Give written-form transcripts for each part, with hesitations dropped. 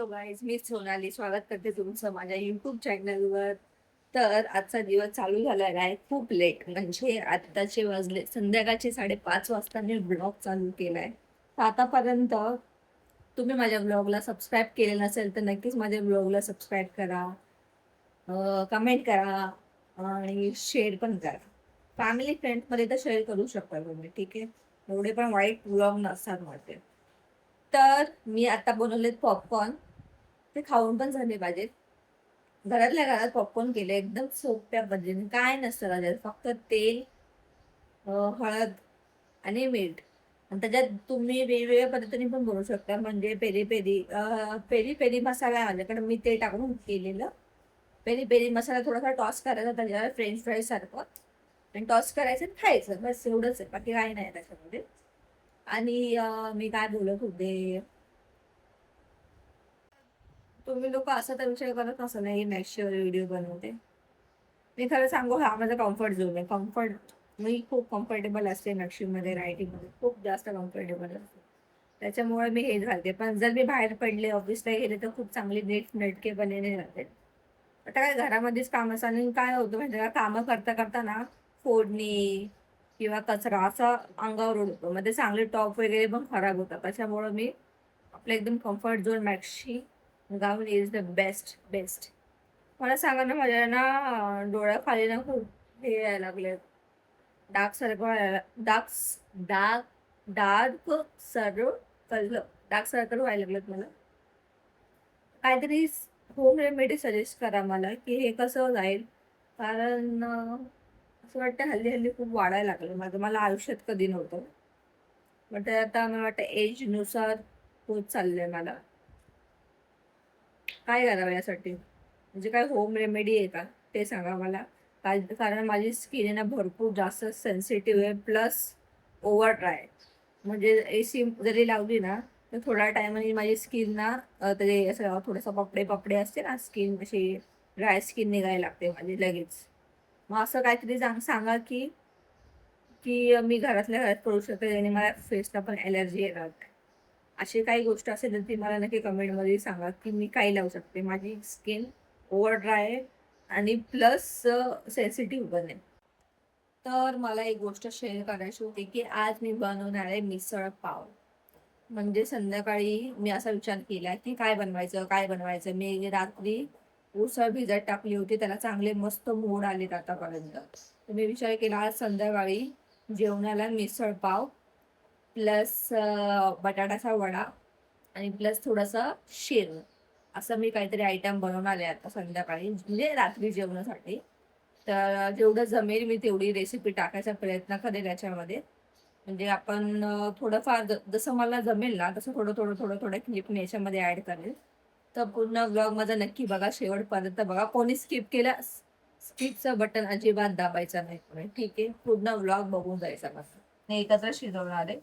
Hello guys, मी सोनाली स्वागत करते तुमचं माझ्या युट्यूब चॅनलवर. तर आजचा दिवस चालू झालेला आहे खूप लेट, म्हणजे आत्ताचे वाजले संध्याकाळचे 5:30 वाजता मी ब्लॉग चालू केलाय. तर आतापर्यंत तुम्ही माझ्या ब्लॉगला सबस्क्राईब केले नसेल तर नक्कीच माझ्या ब्लॉगला सबस्क्राईब करा, कमेंट करा आणि शेअर पण करा. फॅमिली फ्रेंड्समध्ये तर शेअर करू शकता तुम्ही, ठीक आहे. एवढे पण वाईट ब्लॉग नसतात माझे. तर मी आता बनवलेत पॉपकॉर्न. ते खाऊन पण झाले पाहिजेत. घरातल्या घरात पॉपकॉर्न केले एकदम सोप्या पद्धतीने, काय नसतं त्याच्यात, फक्त तेल, हळद आणि मीठ. आणि त्याच्यात तुम्ही वेगवेगळ्या पद्धतीने पण बनवू शकता, म्हणजे पेरी पेरी पेरी पेरी मसाला आहे माझ्याकडे, मी ते टाकून केलेलं. पेरी पेरी मसाला थोडासा टॉस करायचा त्याच्यावर फ्रेंच फ्राईज सारखं, आणि टॉस करायचं आणि खायचं, बस एवढंच आहे, बाकी काही नाही त्याच्यामध्ये. आणि मी काय बोलत होते, तुम्ही लोक असा तर विचार करत नसा नाही मॅक्सवर व्हिडिओ बनवते. मी खरं सांगू, हा माझा कम्फर्ट झोन आहे. मी खूप कम्फर्टेबल असते मॅक्सीमध्ये, रायटिंगमध्ये खूप जास्त कम्फर्टेबल असते. त्याच्यामुळे मी हे घालते, पण जर मी बाहेर पडले, ऑफिसला गेले तर खूप चांगली नीट नटकेपणे राहते. आता काय घरामध्येच काम असतं आणि काय होतं म्हणजे का, कामं करता करता ना फोडणी किंवा कचरा असा अंगावर उडतो, मग ते चांगले टॉप वगैरे पण खराब होतात. त्याच्यामुळं मी आपलं एकदम comfort zone maxi gown is the best best. मला सांगा ना, माझ्या ना डोळ्याखाली ना खूप हे यायला लागले, dark circle, dark dark circle dark circle व्हायला लागलेत मला. काहीतरी होम रेमेडी सजेस्ट करा मला, की हे कसं जाईल. कारण असं वाटतं हल्ली हल्ली खूप वाढायला लागलं माझं, मला आयुष्यात कधी नव्हतं. बट आता मला वाटतं एजनुसार होत चाललंय मला. काय करावं यासाठी, म्हणजे काय होम रेमेडी आहे का ते सांगा मला. कारण माझी स्किन आहे ना भरपूर जास्त सेन्सिटिव्ह आहे, प्लस ओव्हर ड्राय. म्हणजे AC जरी लावली ना तर थोड्या टायमाने माझी स्किन ना ते असं थोडंसं पपडे पपडे असते ना, स्किन अशी ड्राय स्किन निघायला लागते माझी लगेच. मग असं काहीतरी सांगा की की मी घरातल्या घरात करू शकते आणि मला फेसला पण एलर्जी येणार नाही. अशी काही गोष्ट असेल तर ती मला नक्की कमेंटमध्ये सांगा, की मी काय लावू शकते. माझी स्किन ओव्हर ड्राय आहे आणि प्लस सेन्सिटिव्ह पण आहे. तर मला एक गोष्ट शेअर करायची होती, की आज मी बनवणार आहे मिसळ पाव. म्हणजे संध्याकाळी मी असा विचार केला, की काय बनवायचं. मी रात्री उसळ भिजत टाकली होती, त्याला चांगले मस्त मोड आलेत आतापर्यंत. तर मी विचार केला आज संध्याकाळी जेवणाला मिसळ पाव प्लस बटाट्याचा वडा आणि प्लस थोडासा शेव, असं मी काहीतरी आयटम बनवणार आहे आता संध्याकाळी, म्हणजे रात्री जेवणासाठी. तर जेवढं जमेल मी तेवढी रेसिपी टाकायचा प्रयत्न करेल याच्यामध्ये. म्हणजे आपण थोडंफार जसं मला जमेल ना तसं थोडं थोडं थोडं थोडं क्लिप मी याच्यामध्ये ॲड करेल. तर पूर्ण ब्लॉग माझा नक्की बघा, शेवटपर्यंत बघा. कोणी स्किप केला, स्किपचं बटन अजिबात दाबायचं नाही कोणी, ठीक आहे. पूर्ण ब्लॉग बघून जायचा माझा. मी एकत्र शिजवणार आहे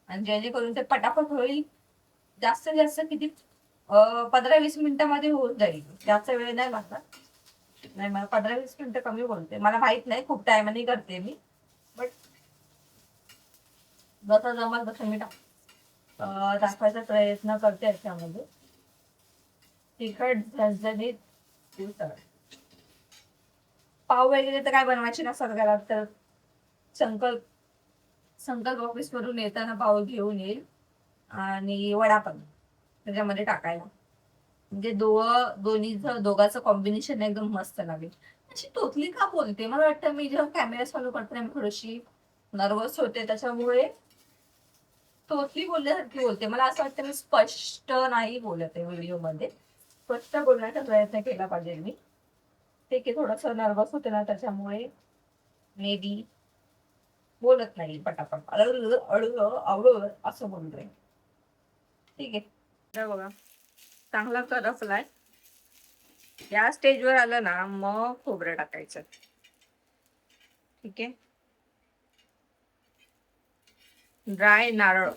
आणि जेणेकरून ते पटापट होईल. जास्तीत जास्त किती 15-20 मिनिटामध्ये होऊन जाईल, जास्त वेळ नाही लागणार. नाही, मला 15-20 मिनिटं कमी बोलते, मला माहित नाही, खूप टायमाने करते मी. बट जसं जमल तसं मी दाखवायचा प्रयत्न करते याच्यामध्ये. तिखट झणझणीत उसळ पाव वगैरे तर काय बनवायचे ना सगळ्याला. तर संकल्प संकल्प ऑफिस वरून येताना पाव घेऊन येईल आणि वडा पण त्याच्यामध्ये टाकायला. म्हणजे दोघांचं कॉम्बिनेशन एकदम मस्त लागेल. अशी तोतली का बोलते, मला वाटतं मी जेव्हा कॅमेरा चालू करते मी थोडीशी नर्वस होते, त्याच्यामुळे तोतली बोलल्यासारखी बोलते. मला असं वाटतं मी स्पष्ट नाही बोलत आहे व्हिडिओमध्ये. स्पष्ट बोलण्याचा प्रयत्न केला पाहिजे मी. ठीक आहे, थोडस नर्वस होते ना त्याच्यामुळे मे बी बोलत नाही पटापट, अळू अळू अळू असं बोलतोय. ठीक आहे, बघा चांगला करपलाय. या स्टेजवर आलं ना मग खोबरं टाकायचं, ठीक आहे. ड्राय नारळ,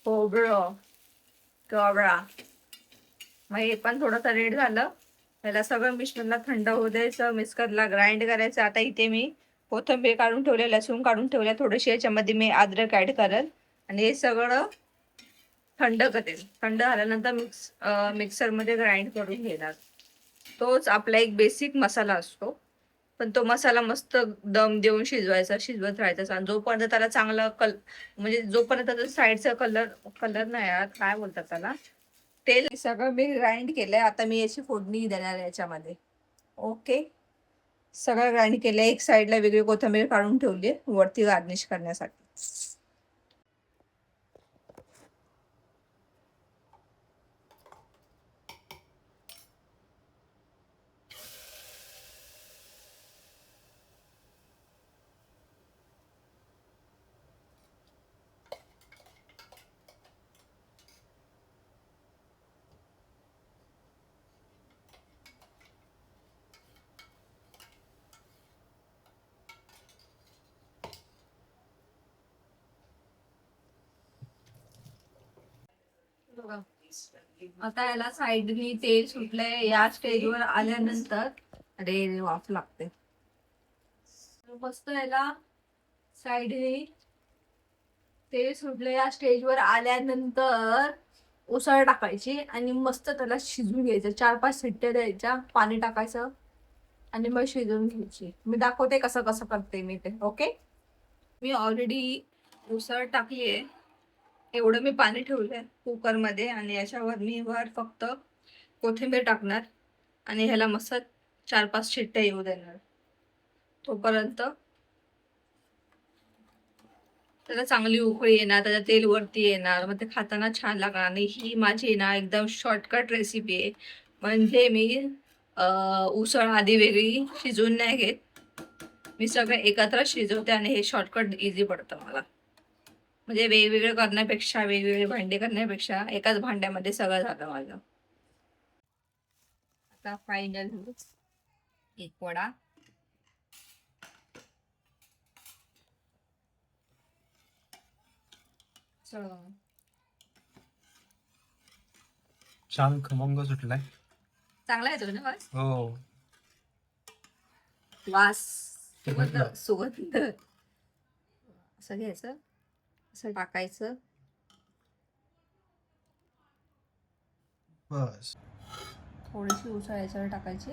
खोबरं, कवळा. मग हे पण थोडंसं रेड झालं, त्याला सगळं मिश्रणला थंड होऊ द्यायचं, मिक्सरला ग्राइंड करायचं. आता इथे मी कोथिंबीर काढून ठेवले, लसूण काढून ठेवले, थोडीशी याच्यामध्ये मी अद्रक ऍड करेल आणि हे सगळं थंड करेल. थंड झाल्यानंतर मिक्सरमध्ये ग्राइंड करून घेणार. तोच आपला एक बेसिक मसाला असतो, पण तो मसाला मस्त दम देऊन शिजवायचा, शिजवत राहायचा. आणि जोपर्यंत त्याला चांगला म्हणजे जोपर्यंत त्याचा साईडचा कलर कलर नाही यार, काय बोलतात त्याला, तेल सगळं मी ग्राइंड केलंय. आता मी याची फोडणी देणार याच्यामध्ये. ओके, सगळं ग्राइंड केलंय. एक साईडला वेगळी कोथिंबीर काढून ठेवली वरती गार्निश करण्यासाठी. आता याला साईडनी तेल सुटलंय. या स्टेजवर आल्यानंतर अरे वाफ लागते. मस्त याला साईडनी तेल सुटलं. या स्टेजवर आल्यानंतर उसळ टाकायची आणि मस्त त्याला शिजून घ्यायचं. 4-5 शिट्ट्या द्यायच्या, पाणी टाकायचं आणि मग शिजवून घ्यायची. मी दाखवते कसं कसं करते मी ते. ओके, मी ऑलरेडी उसळ टाकली आहे. एवढं मी पाणी ठेवलंय कुकरमध्ये आणि याच्यावर मी फक्त कोथिंबीर टाकणार आणि ह्याला मस्त 4-5 शिट्ट्या येऊ देणार. तोपर्यंत त्याला चांगली उकळी येणार, त्याचं तेल वरती येणार, मग ते खाताना छान लागणार. आणि ही माझी ना एकदम शॉर्टकट रेसिपी आहे. म्हणजे मी उसळ आधी वेगळी शिजवून नाही घेत, मी सगळं एकत्र शिजवते आणि हे शॉर्टकट इझी पडतं मला. म्हणजे वेगवेगळं करण्यापेक्षा, वेगवेगळे भांडे करण्यापेक्षा एकाच भांड्यामध्ये सगळं झालं माझं. आता फायनल एक वडा, छान खमंग सुटलाय. चांगला येतो ना वास? हो, वास, सुगंध. सुगंध. असं घ्यायचं, असं टाकायचं. बस. थोडीशी उसळ याच्यावर टाकायची,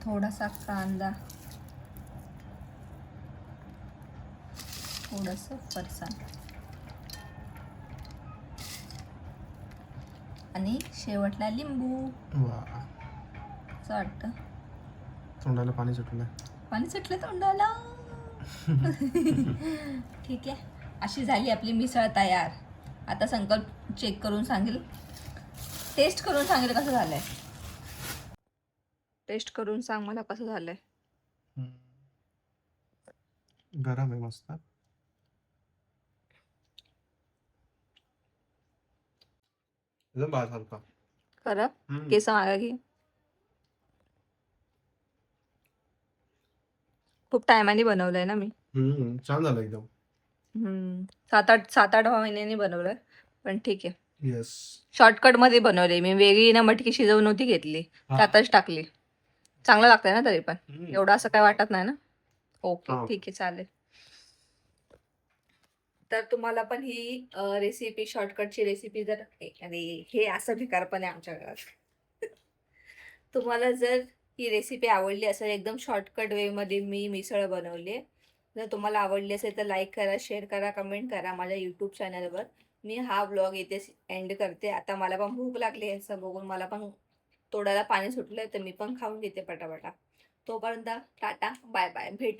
थोडासा कांदा, थोडंसं फरसाण आणि शेवटला लिंबू. वा, असं वाटतं. तोंडाला पाणी सुटलंय. पाणी सुटलं तोंडाला. ठीक आहे, अशी झाली आपली मिसळ तयार. आता संकल्प चेक करून सांगेल, टेस्ट करून सांगेल कसं झालंय. टेस्ट करून सांग मला कसं झालंय. गरम आहे मस्त. एकदम भात हलका. खरं केस मागा की. खूप टायमाने बनवलंय ना मी. छान झालं एकदम. 7-8 महिन्यांनी बनवलंय, पण ठीक आहे. येस. शॉर्टकट मध्ये बनवले मी. वेगळी ना मटकी शिजवून नव्हती घेतली, त्यातच टाकली. चांगलं लागतंय ना तरी पण, एवढं असं काय वाटत नाही ना. ओके, ठीक आहे, चालेल. तर तुम्हाला पण ही रेसिपी, शॉर्टकटची रेसिपी जर, आणि हे असं भिकारपण आहे आमच्या घरात. तुम्हाला जर ही रेसिपी आवडली असेल, एकदम शॉर्टकट वेमध्ये मी मिसळ बनवली, जर तुम्हाला आवडली असेल तर लाईक करा, शेअर करा, कमेंट करा माझ्या यूट्यूब चॅनलवर. मी हा ब्लॉग इथेच एंड करते. आता मला पण भूक लागली आहे, असं बघून मला पण तोंडाला पाणी सुटलंय, तर मी पण खाऊन घेते पटापटा. तोपर्यंत टाटा, बाय बाय, भेटू.